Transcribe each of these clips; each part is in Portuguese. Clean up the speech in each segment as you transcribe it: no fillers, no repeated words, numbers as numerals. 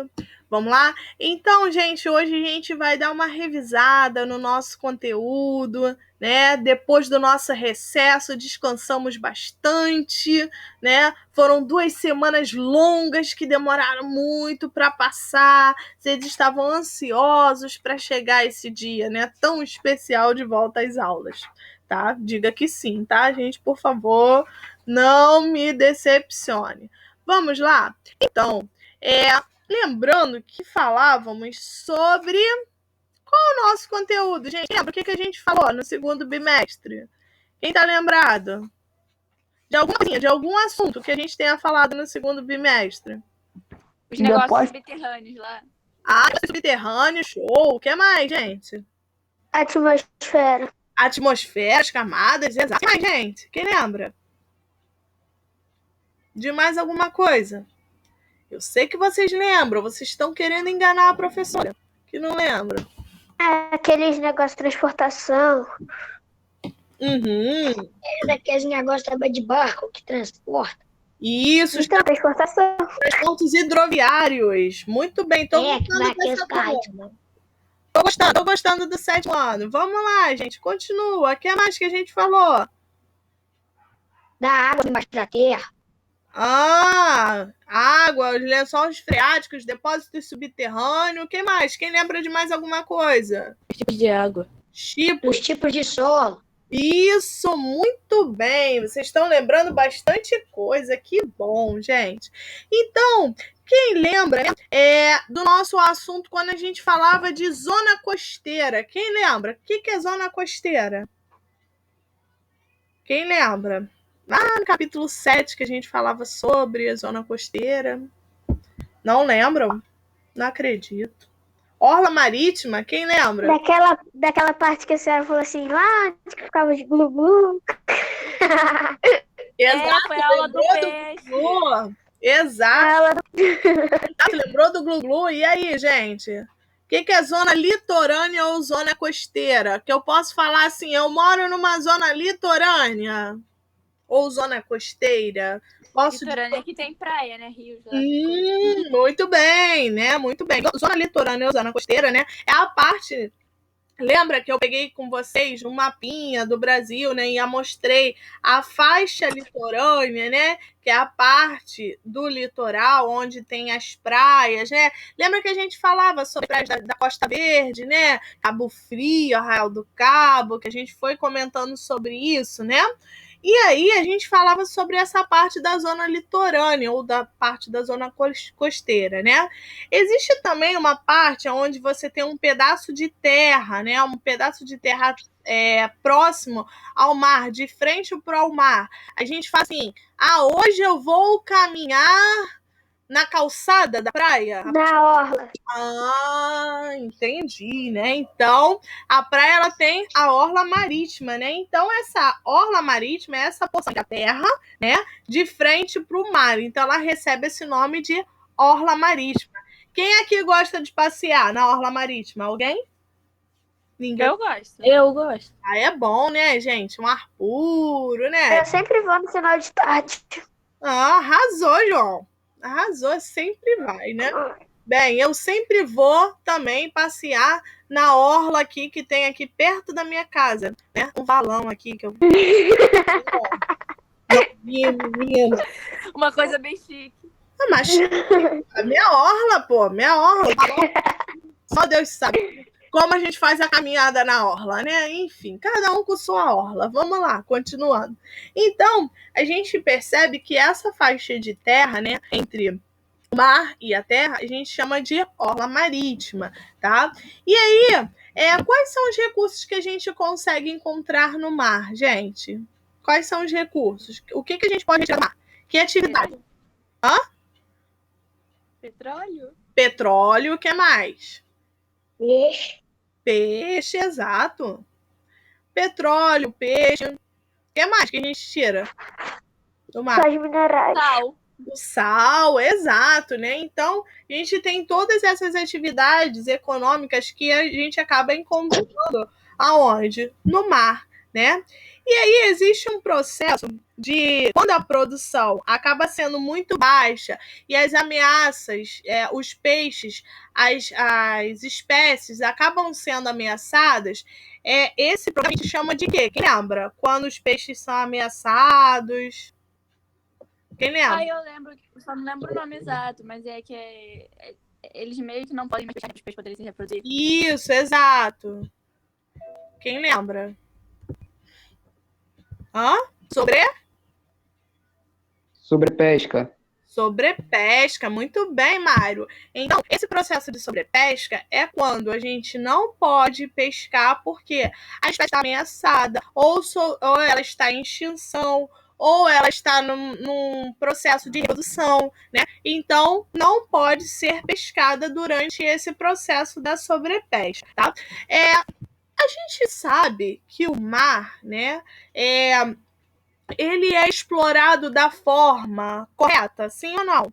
gravando. Vamos lá? Então, gente, hoje a gente vai dar uma revisada no nosso conteúdo, né? Depois do nosso recesso, descansamos bastante, né? Foram 2 semanas longas que demoraram muito para passar. Vocês estavam ansiosos para chegar esse dia, né? Tão especial de volta às aulas, tá? Diga que sim, tá, gente? Por favor, não me decepcione. Vamos lá? Então, lembrando que falávamos sobre qual é o nosso conteúdo, gente. Lembra o que a gente falou no segundo bimestre? Quem tá lembrado? De algum assunto que a gente tenha falado no segundo bimestre? Os negócios subterrâneos lá. Subterrâneo, show. O que mais, gente? Atmosfera. Atmosfera, as camadas, exato. O que mais, gente? Quem lembra? De mais alguma coisa? Eu sei que vocês lembram, vocês estão querendo enganar a professora, que não lembra. Aqueles negócios de transportação. Daqueles negócios de barco que transporta. Isso, Então, transportação. transportes hidroviários. Muito bem, tô gostando dessa turma. Tô gostando do 7º ano. Vamos lá, gente, continua. O que mais que a gente falou? Da água embaixo da terra. Água, os lençóis freáticos, depósitos subterrâneos. O que mais? Quem lembra de mais alguma coisa? Os tipos de água. Os tipos de solo. Isso, muito bem. Vocês estão lembrando bastante coisa. Que bom, gente. Então, quem lembra do nosso assunto quando a gente falava de zona costeira? Quem lembra? O que é zona costeira? Quem lembra? Lá no capítulo 7 que a gente falava sobre a zona costeira. Não lembram? Não acredito. Orla marítima, quem lembra? Daquela parte que a senhora falou assim, lá que ficava de glu-glu. Exato, foi a aula do peixe. Glu-glu. Exato. Lembrou do glu-glu? E aí, gente? O que é zona litorânea ou zona costeira? Que eu posso falar assim, eu moro numa zona litorânea ou zona costeira? Litorânea que tem praia, né? Rios lá. Muito bem, né? Muito bem. Zona litorânea ou zona costeira, né? É a parte... Lembra que eu peguei com vocês um mapinha do Brasil, né? E eu mostrei a faixa litorânea, né? Que é a parte do litoral onde tem as praias, né? Lembra que a gente falava sobre praias da Costa Verde, né? Cabo Frio, Arraial do Cabo, que a gente foi comentando sobre isso, né? E aí a gente falava sobre essa parte da zona litorânea ou da parte da zona costeira, né? Existe também uma parte onde você tem um pedaço de terra, né? Um pedaço de terra próximo ao mar, de frente para o mar. A gente fala assim, hoje eu vou caminhar na calçada da praia? Na orla. Entendi, né? Então, a praia, ela tem a orla marítima, né? Então, essa orla marítima é essa porção da terra, né? De frente para o mar. Então, ela recebe esse nome de orla marítima. Quem aqui gosta de passear na orla marítima? Alguém? Ninguém? Eu gosto. É bom, né, gente? Um ar puro, né? Eu sempre vou no final de tarde. Arrasou, João. Arrasou, sempre vai, né? Bem, eu sempre vou também passear na orla aqui, que tem aqui perto da minha casa, né? Um valão aqui que eu... Menino. Uma coisa bem chique. Mas a minha orla, pô, minha orla. Só Deus sabe como a gente faz a caminhada na orla, né? Enfim, cada um com sua orla. Vamos lá, continuando. Então, a gente percebe que essa faixa de terra, né, entre o mar e a terra, a gente chama de orla marítima, tá? E aí, quais são os recursos que a gente consegue encontrar no mar, gente? Quais são os recursos? O que a gente pode chamar? Que atividade? Petróleo. Petróleo, o que mais? Peixe. Peixe, exato. Petróleo, peixe. O que mais que a gente tira do mar? Sais minerais. Sal. O sal, exato, né? Então, a gente tem todas essas atividades econômicas que a gente acaba encontrando aonde? No mar, né? E aí existe um processo quando a produção acaba sendo muito baixa e as ameaças, os peixes, as espécies acabam sendo ameaçadas, esse problema a gente chama de quê? Quem lembra? Quando os peixes são ameaçados. Quem lembra? Eu lembro, só não lembro o nome exato, mas eles meio que não podem mais deixar os peixes poderem se reproduzir. Isso, exato. Quem lembra? Sobrepesca. Sobrepesca, muito bem, Mário. Então, esse processo de sobrepesca é quando a gente não pode pescar porque a espécie está ameaçada, ou ela está em extinção, ou ela está num processo de reprodução, né? Então, não pode ser pescada durante esse processo da sobrepesca, tá? A gente sabe que o mar, né, ele é explorado da forma correta, sim ou não?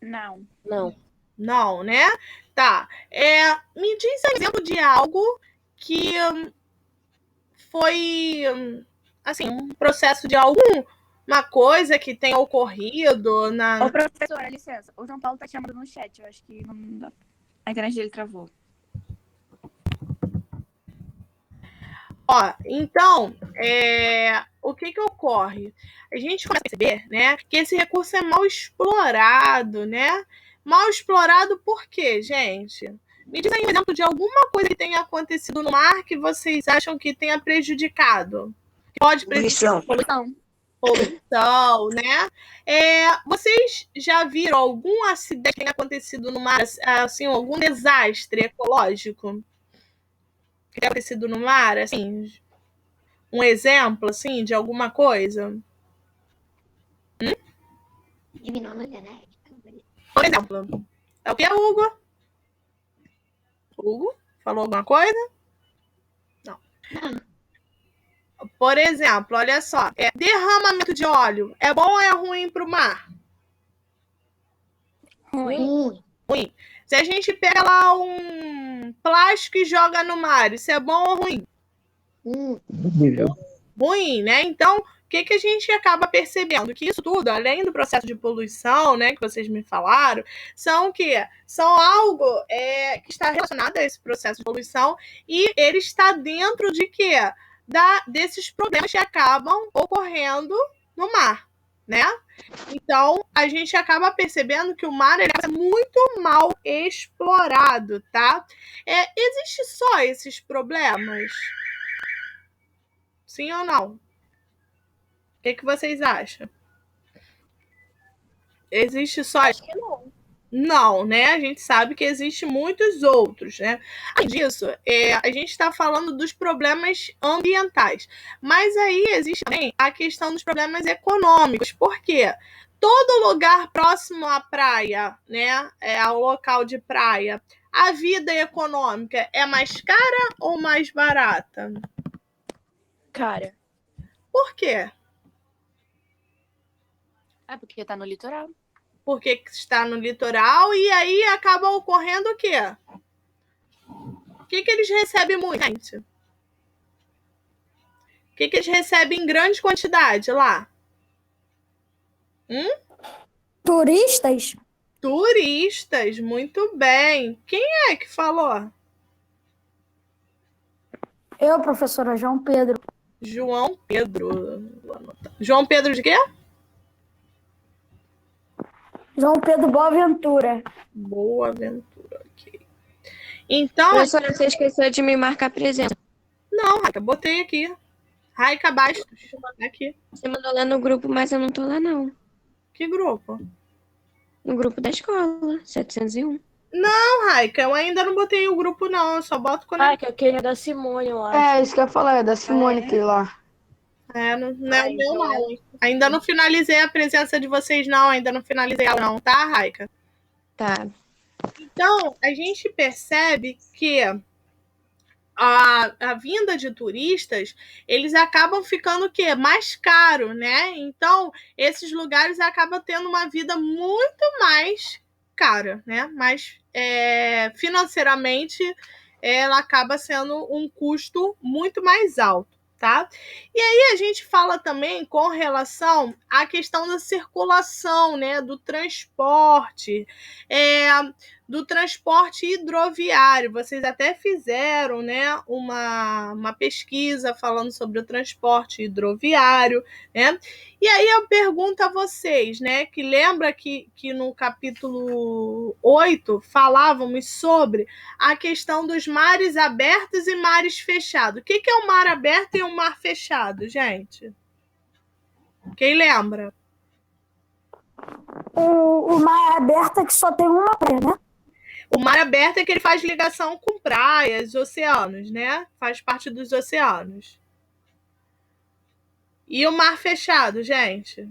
Não. Não, né? Tá. Me diz um exemplo de algo que foi, assim, um processo de alguma coisa que tenha ocorrido na... Ô, professora, licença. O João Paulo tá te chamando no chat. Eu acho que não dá. A internet dele travou. Ó, então, o que ocorre? A gente começa a perceber, né, que esse recurso é mal explorado, né? Mal explorado por quê, gente? Me diz aí um exemplo de alguma coisa que tenha acontecido no mar que vocês acham que tenha prejudicado. Que pode prejudicar. Poluição, né? Vocês já viram algum acidente que tenha acontecido no mar, assim, algum desastre ecológico que tenha acontecido no mar, assim, um exemplo, assim, de alguma coisa? Por exemplo, é o que, Hugo? Hugo, falou alguma coisa? Não. Por exemplo, olha só, derramamento de óleo, é bom ou é ruim para o mar? Ruim. Ruim. Se a gente pega lá um plástico e joga no mar, isso é bom ou ruim? Horrível. Ruim, né? Então, o que a gente acaba percebendo? Que isso tudo, além do processo de poluição, né, que vocês me falaram, são algo que está relacionado a esse processo de poluição e ele está dentro de quê? Desses problemas que acabam ocorrendo no mar, né? Então, a gente acaba percebendo que o mar é muito mal explorado, tá? Existe só esses problemas? Sim ou não? O que vocês acham? Existe só... Acho que não. Não, né? A gente sabe que existem muitos outros, né? Além disso, a gente está falando dos problemas ambientais. Mas aí existe também a questão dos problemas econômicos. Por quê? Todo lugar próximo à praia, né? Ao local de praia, a vida econômica é mais cara ou mais barata? Cara. Por quê? Porque tá no litoral. Porque está no litoral e aí acaba ocorrendo o quê? O que eles recebem muito, gente? O que eles recebem em grande quantidade lá? Turistas? Turistas, muito bem. Quem é que falou? Eu, professora João Pedro. João Pedro. Vou anotar. João Pedro de quê? João Pedro Boaventura. Boaventura, ok. Então... Professora, você esqueceu de me marcar presença. Não, Raica, botei aqui. Raica Bastos, aqui. Você mandou lá no grupo, mas eu não tô lá, não. Que grupo? No grupo da escola, 701. Não, Raica, eu ainda não botei o grupo, não. Eu só boto quando... Que aquele é da Simone, eu acho. É, isso que eu ia falar, é da Simone aquele lá. Não é o meu, não. Ainda não finalizei a presença de vocês, não. Ainda não finalizei ela, não, tá, Raica? Tá. Então, a gente percebe que a vinda de turistas, eles acabam ficando o quê? Mais caro, né? Então, esses lugares acabam tendo uma vida muito mais cara, né? Mas financeiramente, ela acaba sendo um custo muito mais alto, tá? E aí a gente fala também com relação à questão da circulação, né, do transporte hidroviário. Vocês até fizeram, né, uma pesquisa falando sobre o transporte hidroviário, né? E aí eu pergunto a vocês, né, que lembra que no capítulo 8 falávamos sobre a questão dos mares abertos e mares fechados. O que é um mar aberto e um mar fechado, gente? Quem lembra? O mar aberto é que só tem uma praia, né? O mar aberto é que ele faz ligação com praias, oceanos, né? Faz parte dos oceanos. E o mar fechado, gente?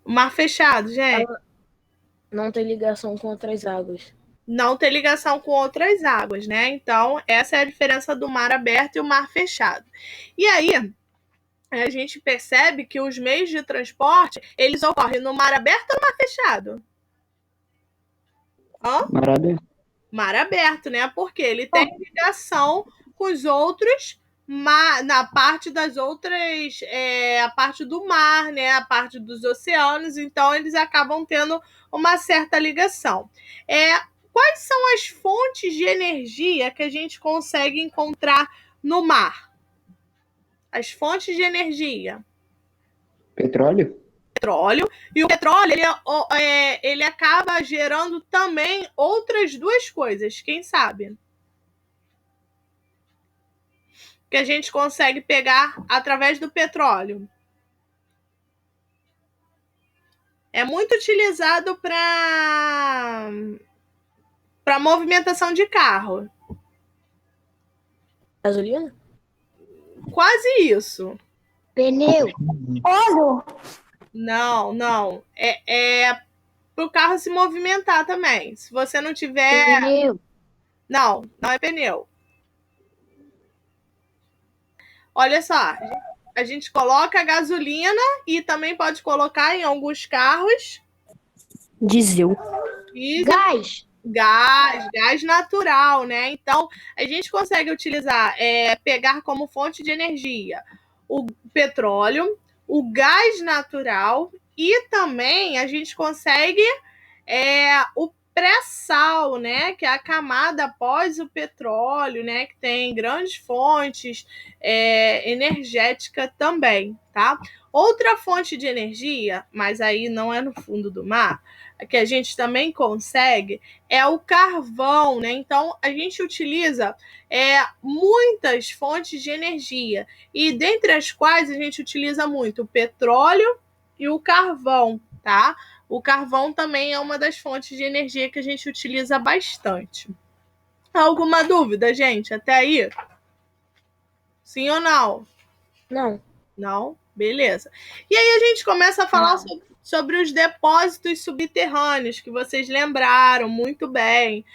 O mar fechado, gente? Não tem ligação com outras águas. Não tem ligação com outras águas, né? Então, essa é a diferença do mar aberto e o mar fechado. E aí, a gente percebe que os meios de transporte, eles ocorrem no mar aberto ou no mar fechado? Mar aberto. Mar aberto, né? Porque ele tem ligação com os outros, na parte das outras, a parte do mar, né? A parte dos oceanos, então eles acabam tendo uma certa ligação. Quais são as fontes de energia que a gente consegue encontrar no mar? As fontes de energia. Petróleo? Petróleo. E o petróleo, ele acaba gerando também outras duas coisas. Quem sabe? Que a gente consegue pegar através do petróleo. É muito utilizado para movimentação de carro. Gasolina? Quase isso. Pneu. Óleo. Não. É para o carro se movimentar também. Se você não tiver... Pneu. Não é pneu. Olha só, a gente coloca gasolina e também pode colocar em alguns carros... Diesel. Gás natural, né? Então, a gente consegue utilizar, pegar como fonte de energia o petróleo, o gás natural e também a gente consegue o pré-sal, né? Que é a camada após o petróleo, né? Que tem grandes fontes energéticas também, tá? Outra fonte de energia, mas aí não é no fundo do mar, que a gente também consegue, é o carvão, né? Então, a gente utiliza muitas fontes de energia, e dentre as quais a gente utiliza muito o petróleo e o carvão, tá? O carvão também é uma das fontes de energia que a gente utiliza bastante. Alguma dúvida, gente? Até aí? Sim ou não? Não. Não? Beleza. E aí a gente começa a falar sobre os depósitos subterrâneos, que vocês lembraram muito bem.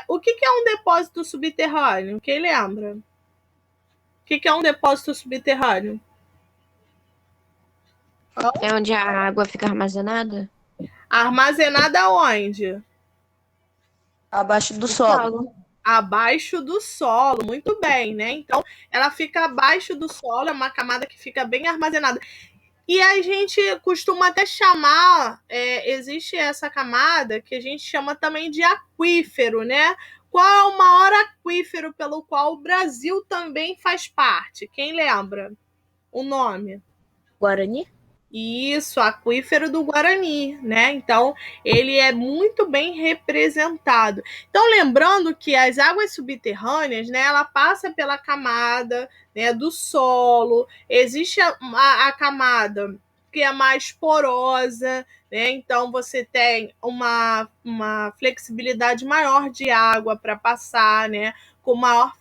O que é um depósito subterrâneo? Quem lembra? O que é um depósito subterrâneo? É onde a água fica armazenada? Armazenada onde? Abaixo do solo. Abaixo do solo, muito bem, né? Então, ela fica abaixo do solo, é uma camada que fica bem armazenada. E a gente costuma até chamar, existe essa camada que a gente chama também de aquífero, né? Qual é o maior aquífero pelo qual o Brasil também faz parte? Quem lembra o nome? Guarani? Isso, aquífero do Guarani, né? Então, ele é muito bem representado. Então, lembrando que as águas subterrâneas, né, ela passa pela camada, né, do solo. Existe a camada que é mais porosa, né? Então, você tem uma flexibilidade maior de água para passar, né? Com maior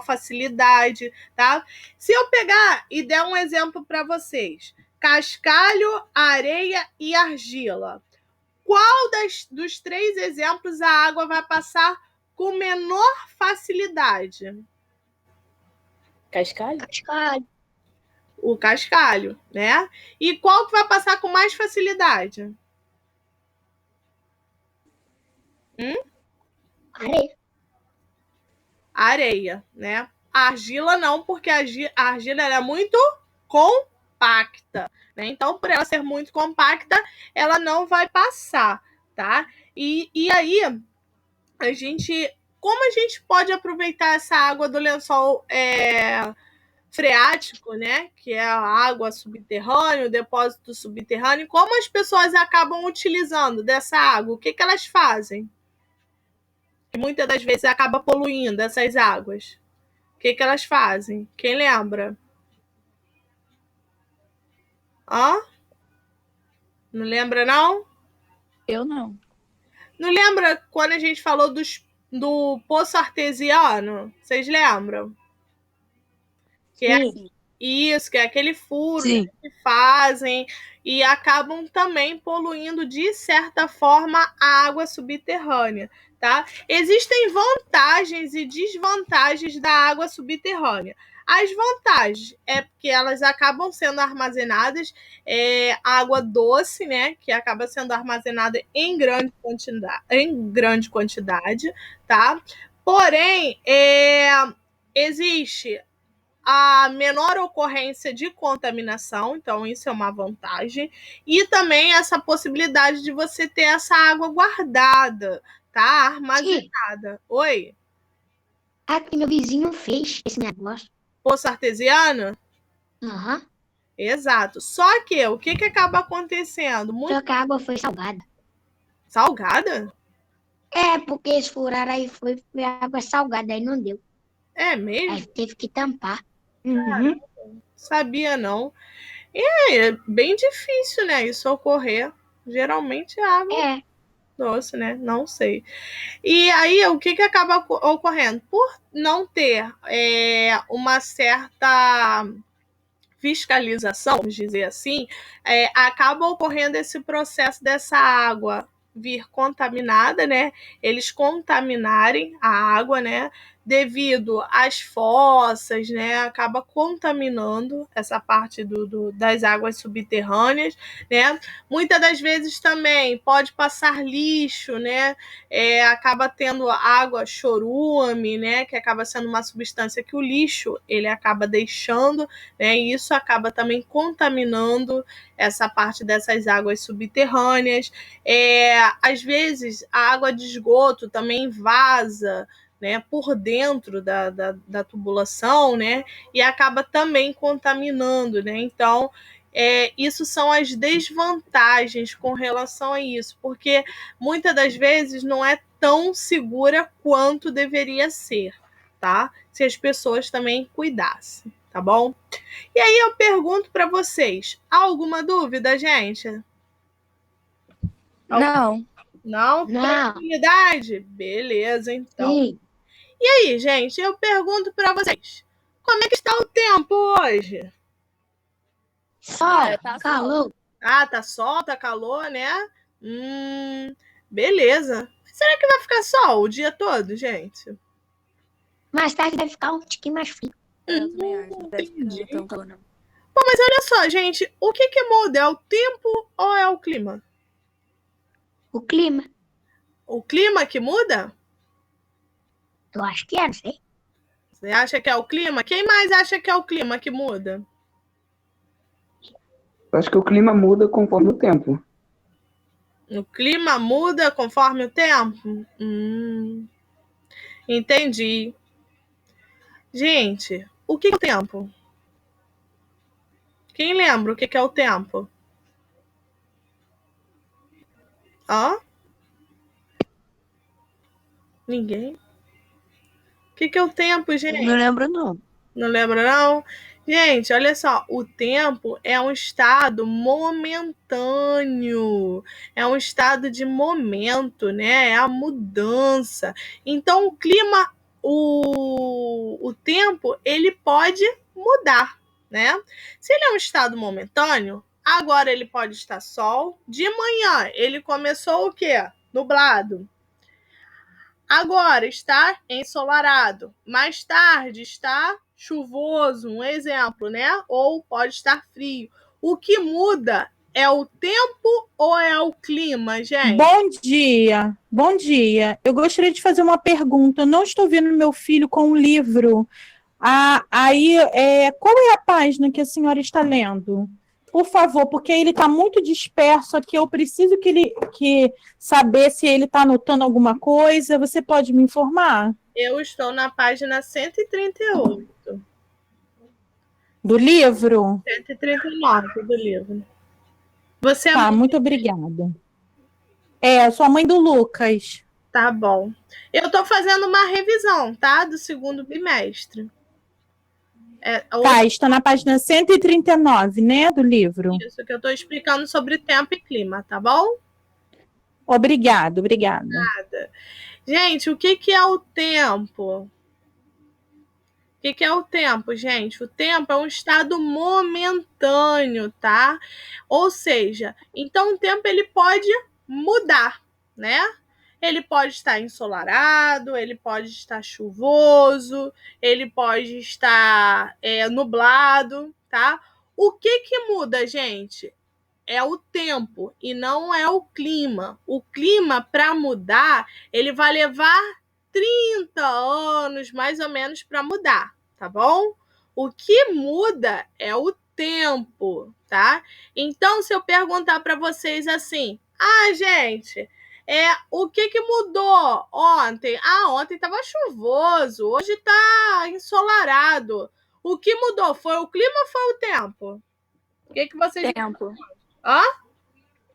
facilidade, tá? Se eu pegar e der um exemplo para vocês, cascalho, areia e argila. Qual dos três exemplos a água vai passar com menor facilidade? Cascalho? Cascalho. O cascalho, né? E qual que vai passar com mais facilidade? Areia. areia, né? A argila não, porque a argila ela é muito compacta, né? Então, por ela ser muito compacta, ela não vai passar, tá? E aí, como a gente pode aproveitar essa água do lençol freático, né? Que é a água subterrânea, o depósito subterrâneo, como as pessoas acabam utilizando dessa água? O que elas fazem? Que muitas das vezes acaba poluindo essas águas. O que elas fazem? Quem lembra? Não lembra, não? Eu não. Não lembra quando a gente falou do poço artesiano? Vocês lembram? Que é isso, que é aquele furo que fazem e acabam também poluindo, de certa forma, a água subterrânea, tá? Existem vantagens e desvantagens da água subterrânea. As vantagens é porque elas acabam sendo armazenadas, água doce, né? Que acaba sendo armazenada em grande quantidade, tá? Porém, existe a menor ocorrência de contaminação, então isso é uma vantagem, e também essa possibilidade de você ter essa água guardada, tá? Armazenada. Oi? Aqui meu vizinho fez esse negócio. Poço artesiano? Aham. Exato. Só que o que acaba acontecendo? Só que a água foi salgada. Salgada? É, porque eles furaram aí, foi água salgada, aí não deu. É mesmo? Aí teve que tampar. Sabia não. É bem difícil, né, isso ocorrer. Geralmente é água doce, né? Não sei. E aí, o que acaba ocorrendo? Por não ter uma certa fiscalização, vamos dizer assim, acaba ocorrendo esse processo dessa água vir contaminada, né? Eles contaminarem a água, né? Devido às fossas, né? Acaba contaminando essa parte das águas subterrâneas, né? Muitas das vezes também pode passar lixo, né? Acaba tendo água chorume, né? Que acaba sendo uma substância que o lixo ele acaba deixando, né? E isso acaba também contaminando essa parte dessas águas subterrâneas. Às vezes a água de esgoto também vaza, né, por dentro da tubulação, né, e acaba também contaminando, né? Então, isso são as desvantagens com relação a isso, porque muitas das vezes não é tão segura quanto deveria ser, tá? Se as pessoas também cuidassem, tá bom? E aí eu pergunto para vocês, alguma dúvida, gente? Não. Não? Não. Tranquilidade? Beleza, então. Sim. E aí, gente, eu pergunto para vocês, como é que está o tempo hoje? Sol, Tá calor. Ah, tá sol, tá calor, né? Beleza. Será que vai ficar sol o dia todo, gente? Mais tarde vai ficar um tiquinho mais frio. Eu também acho. Não deve Entendi. ficar tão calor, não. Pô, mas olha só, gente, o que muda? É o tempo ou é o clima? O clima, O clima que muda? eu acho que é, não sei. Você acha que é o clima? Quem mais acha que é o clima que muda? Eu acho que o clima muda conforme o tempo. O clima muda conforme o tempo? Entendi. Gente, o que é o tempo? Quem lembra o que é o tempo? Ninguém? O que é o tempo, gente? Não lembro, não. Não lembra, não? Gente, olha só, o tempo é um estado momentâneo, é um estado de momento, né? É a mudança. Então, o clima, o tempo, ele pode mudar, né? Se ele é um estado momentâneo, agora ele pode estar sol. De manhã, ele começou o quê? Nublado. Agora está ensolarado. Mais tarde está chuvoso, um exemplo, né? Ou pode estar frio. O que muda É o tempo ou é o clima, gente? Bom dia, bom dia. Eu gostaria de fazer uma pergunta. Eu não estou vendo meu filho com um livro. Qual é a página que a senhora está lendo? Por favor, porque ele está muito disperso aqui. Eu preciso que saber se ele está anotando alguma coisa. Você pode me informar? Eu estou na página 138. Do livro? 139 do livro. Você é Tá, muito obrigada. Sou a mãe do Lucas. Tá bom. Eu tô fazendo uma revisão, tá? Do segundo bimestre. Tá, está na página 139, né, do livro. Isso que eu tô explicando sobre tempo e clima, tá bom? Obrigada. Nada. Gente, o que é o tempo? O que é o tempo, gente? O tempo é um estado momentâneo, tá? Ou seja, então o tempo ele pode mudar, né? Ele pode estar ensolarado, ele pode estar chuvoso, ele pode estar nublado, tá? O que muda, gente? É o tempo e não é o clima. O clima, para mudar, ele vai levar 30 anos, mais ou menos, para mudar, tá bom? O que muda é o tempo, tá? Então, se eu perguntar para vocês assim, gente, o que mudou ontem? Ontem estava chuvoso, hoje está ensolarado. O que mudou? Foi o clima ou foi o tempo? O que vocês... Tempo. Hã?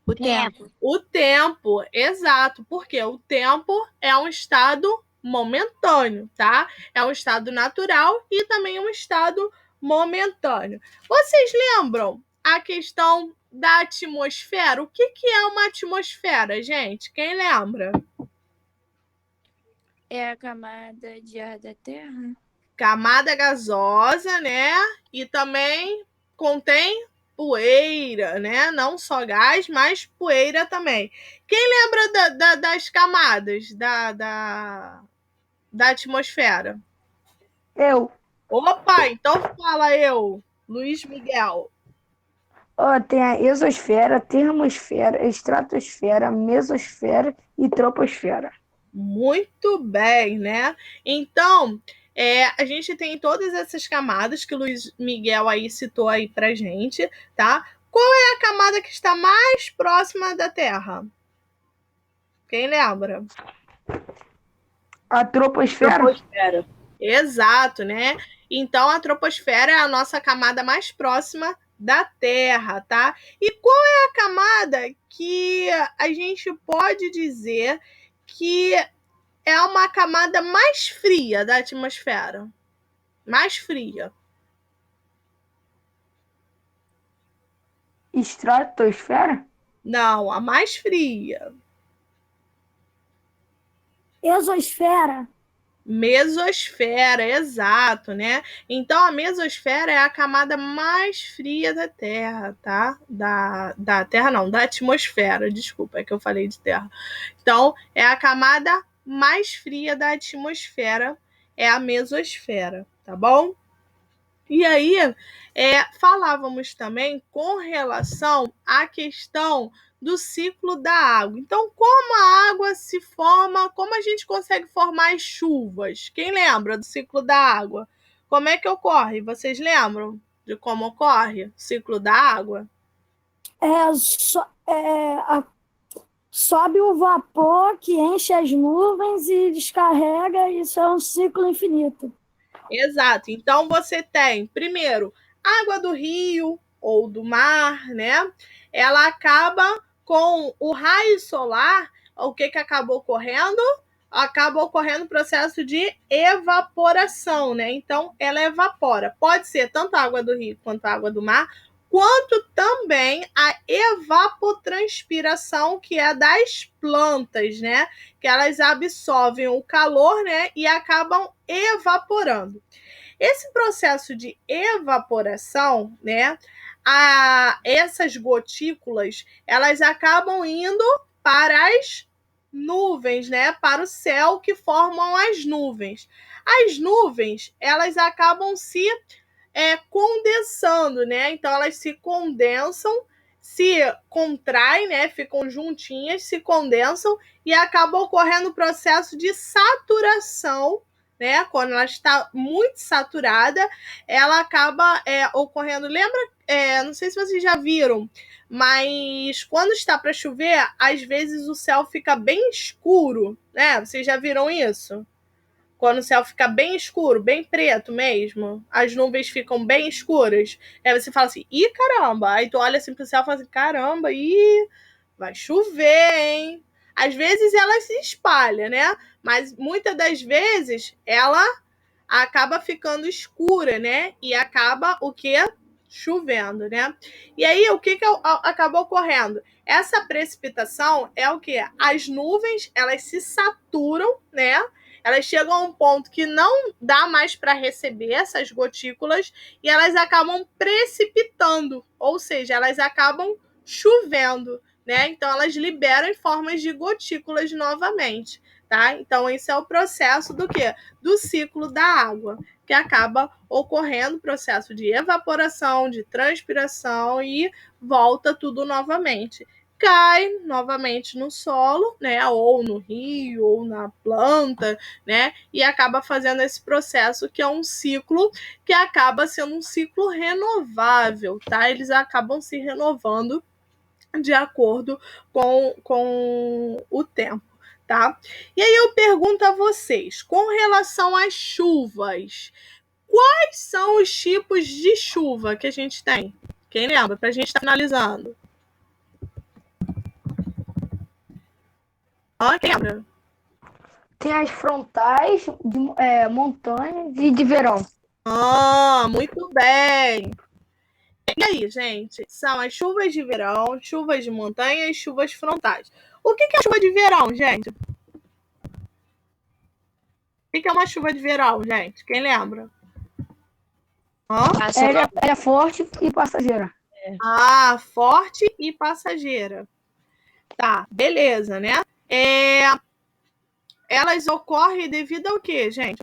O tempo. O tempo, exato, porque o tempo é um estado momentâneo, tá? É um estado natural e também um estado momentâneo. Vocês lembram a questão da atmosfera? O que é uma atmosfera, gente? Quem lembra? É a camada de ar da Terra. Camada gasosa, né? E também contém poeira, né? Não só gás, mas poeira também. Quem lembra das camadas da atmosfera? Eu. Opa, então fala eu, Luiz Miguel. Tem a exosfera, termosfera, estratosfera, mesosfera e troposfera. Muito bem, né? Então, a gente tem todas essas camadas que o Luiz Miguel aí citou aí pra gente, tá? Qual é a camada que está mais próxima da Terra? Quem lembra? A troposfera? Exato, né? Então, a troposfera é a nossa camada mais próxima da Terra, tá? E qual é a camada que a gente pode dizer que é uma camada mais fria da atmosfera? Mais fria. Estratosfera? Não, a mais fria. Exosfera? Mesosfera, exato, né? Então, a mesosfera é a camada mais fria da Terra, tá? Da Terra não, da atmosfera, desculpa, é que eu falei de Terra. Então, é a camada mais fria da atmosfera, é a mesosfera, tá bom? E aí, falávamos também com relação à questão do ciclo da água. Então, como a água se forma, como a gente consegue formar as chuvas? Quem lembra do ciclo da água? Como é que ocorre? Vocês lembram de como ocorre o ciclo da água? Sobe o vapor que enche as nuvens e descarrega, isso é um ciclo infinito. Exato. Então, você tem, primeiro, água do rio ou do mar, né? Ela acaba com o raio solar. O que acabou ocorrendo? Acaba ocorrendo o processo de evaporação, né? Então, ela evapora. Pode ser tanto a água do rio quanto a água do mar, quanto também a evapotranspiração, que é das plantas, né? Que elas absorvem o calor, né? E acabam evaporando. Esse processo de evaporação, né? Essas gotículas, elas acabam indo para as nuvens, né? Para o céu, que formam as nuvens. As nuvens, elas acabam se condensando, né? Então, elas se condensam, se contraem, né? Ficam juntinhas, se condensam e acaba ocorrendo o processo de saturação, né? Quando ela está muito saturada, ela acaba ocorrendo. Lembra? Não sei se vocês já viram, mas quando está para chover, às vezes o céu fica bem escuro, né? Vocês já viram isso? Quando o céu fica bem escuro, bem preto mesmo, as nuvens ficam bem escuras. Aí você fala assim, ih, caramba. Aí tu olha assim pro céu e fala assim, caramba, ih, vai chover, hein? Às vezes ela se espalha, né? Mas muitas das vezes ela acaba ficando escura, né? E acaba o quê? Chovendo, né? E aí, o que acaba ocorrendo? Essa precipitação é o quê? As nuvens, elas se saturam, né? Elas chegam a um ponto que não dá mais para receber essas gotículas e elas acabam precipitando, ou seja, elas acabam chovendo, né? Então, elas liberam em formas de gotículas novamente, tá? Então, esse é o processo do quê? Do ciclo da água, que acaba ocorrendo o processo de evaporação, de transpiração e volta tudo novamente. Cai novamente no solo, né, ou no rio, ou na planta, né, e acaba fazendo esse processo que é um ciclo que acaba sendo um ciclo renovável, tá? Eles acabam se renovando de acordo com o tempo, tá? E aí eu pergunto a vocês, com relação às chuvas, quais são os tipos de chuva que a gente tem? Quem lembra? Pra gente estar finalizando. Quem lembra? Tem as frontais, de montanhas e de verão. Muito bem. E aí, gente? São as chuvas de verão, chuvas de montanha e chuvas frontais. O que é chuva de verão, gente? O que é uma chuva de verão, gente? Quem lembra? Ela é forte e passageira. Forte e passageira. Tá, beleza, né? Elas ocorrem devido ao quê, gente?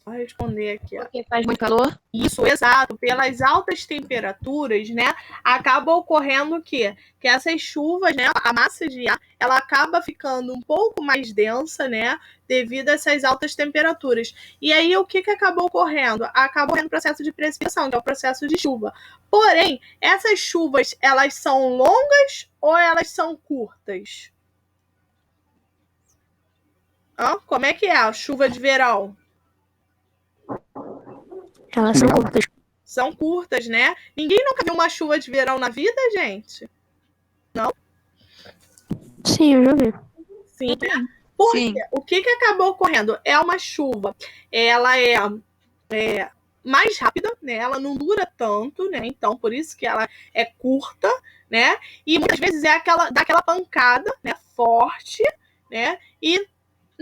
Vou responder aqui, ó. Porque faz muito calor? Isso, exato. Pelas altas temperaturas, né, acaba ocorrendo o quê? Que essas chuvas, né, a massa de ar, ela acaba ficando um pouco mais densa, né, devido a essas altas temperaturas. E aí, o que acabou ocorrendo? Acabou ocorrendo o processo de precipitação, que é o processo de chuva. Porém, essas chuvas, elas são longas ou elas são curtas? Como é que é a chuva de verão? Elas são curtas. São curtas, né? Ninguém nunca viu uma chuva de verão na vida, gente? Não? Sim, eu já vi. Sim, né? Porque o que acabou ocorrendo? É uma chuva, ela é mais rápida, né? Ela não dura tanto, né? Então, por isso que ela é curta, né? E muitas vezes dá aquela pancada, né? Forte, né? E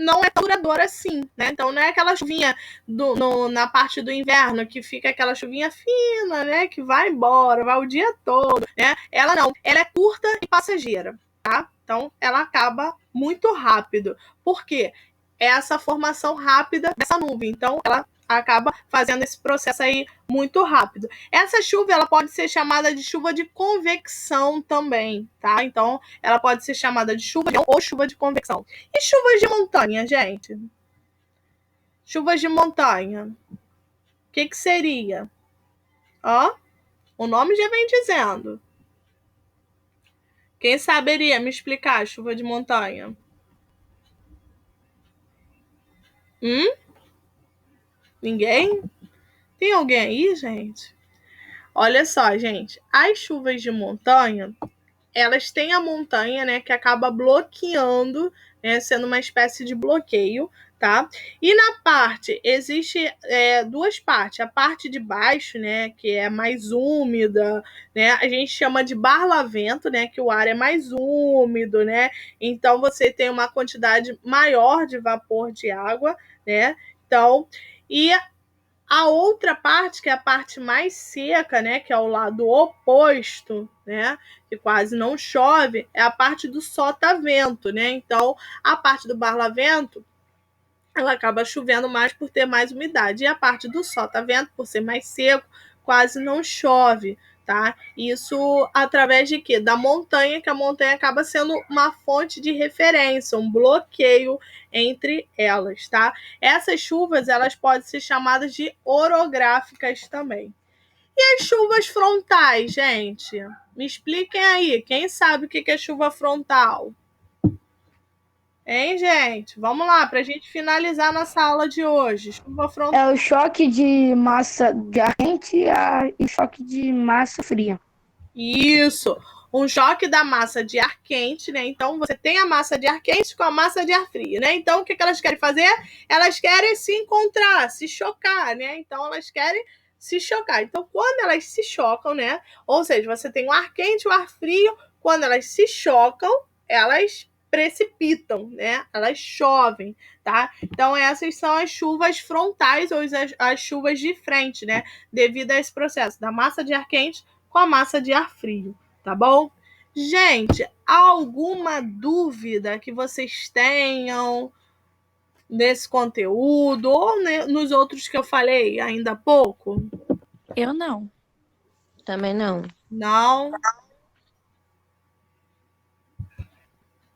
não é tão duradoura assim, né? Então não é aquela chuvinha na parte do inverno que fica aquela chuvinha fina, né? Que vai embora, vai o dia todo, né? Ela não, ela é curta e passageira, tá? Então ela acaba muito rápido. Por quê? É essa formação rápida dessa nuvem. Então ela acaba fazendo esse processo aí muito rápido. Essa chuva, ela pode ser chamada de chuva de convecção também, tá? Então, ela pode ser chamada de chuva ou chuva de convecção. E chuvas de montanha, gente? Chuvas de montanha. O que seria? O nome já vem dizendo. Quem saberia me explicar chuva de montanha? Ninguém? Tem alguém aí, gente? Olha só, gente. As chuvas de montanha, elas têm a montanha, né, que acaba bloqueando, né, sendo uma espécie de bloqueio, tá? E na parte, existe duas partes. A parte de baixo, né, que é mais úmida, né, a gente chama de barlavento, né, que o ar é mais úmido, né? Então, você tem uma quantidade maior de vapor de água, né? Então, e a outra parte, que é a parte mais seca, né, que é o lado oposto, né, que quase não chove, é a parte do sotavento, né? Então, a parte do barlavento, ela acaba chovendo mais por ter mais umidade. E a parte do sol, tá vendo? Por ser mais seco, quase não chove, tá? Isso através de quê? Da montanha, que a montanha acaba sendo uma fonte de referência, um bloqueio entre elas, tá? Essas chuvas, elas podem ser chamadas de orográficas também. E as chuvas frontais, gente? Me expliquem aí, quem sabe o que é chuva frontal? Hein, gente? Vamos lá, para a gente finalizar nossa aula de hoje. Chuva frontal. É o choque de massa de ar quente e choque de massa fria. Isso. Um choque da massa de ar quente, né? Então, você tem a massa de ar quente com a massa de ar frio, né? Então, o que elas querem fazer? Elas querem se encontrar, se chocar, né? Então, elas querem se chocar. Então, quando elas se chocam, né? Ou seja, você tem o ar quente e o ar frio. Quando elas se chocam, elas precipitam, né? Elas chovem, tá? Então, essas são as chuvas frontais ou as chuvas de frente, né? Devido a esse processo da massa de ar quente com a massa de ar frio, tá bom? Gente, alguma dúvida que vocês tenham nesse conteúdo ou nos outros que eu falei ainda há pouco? Eu não. Também não. Não?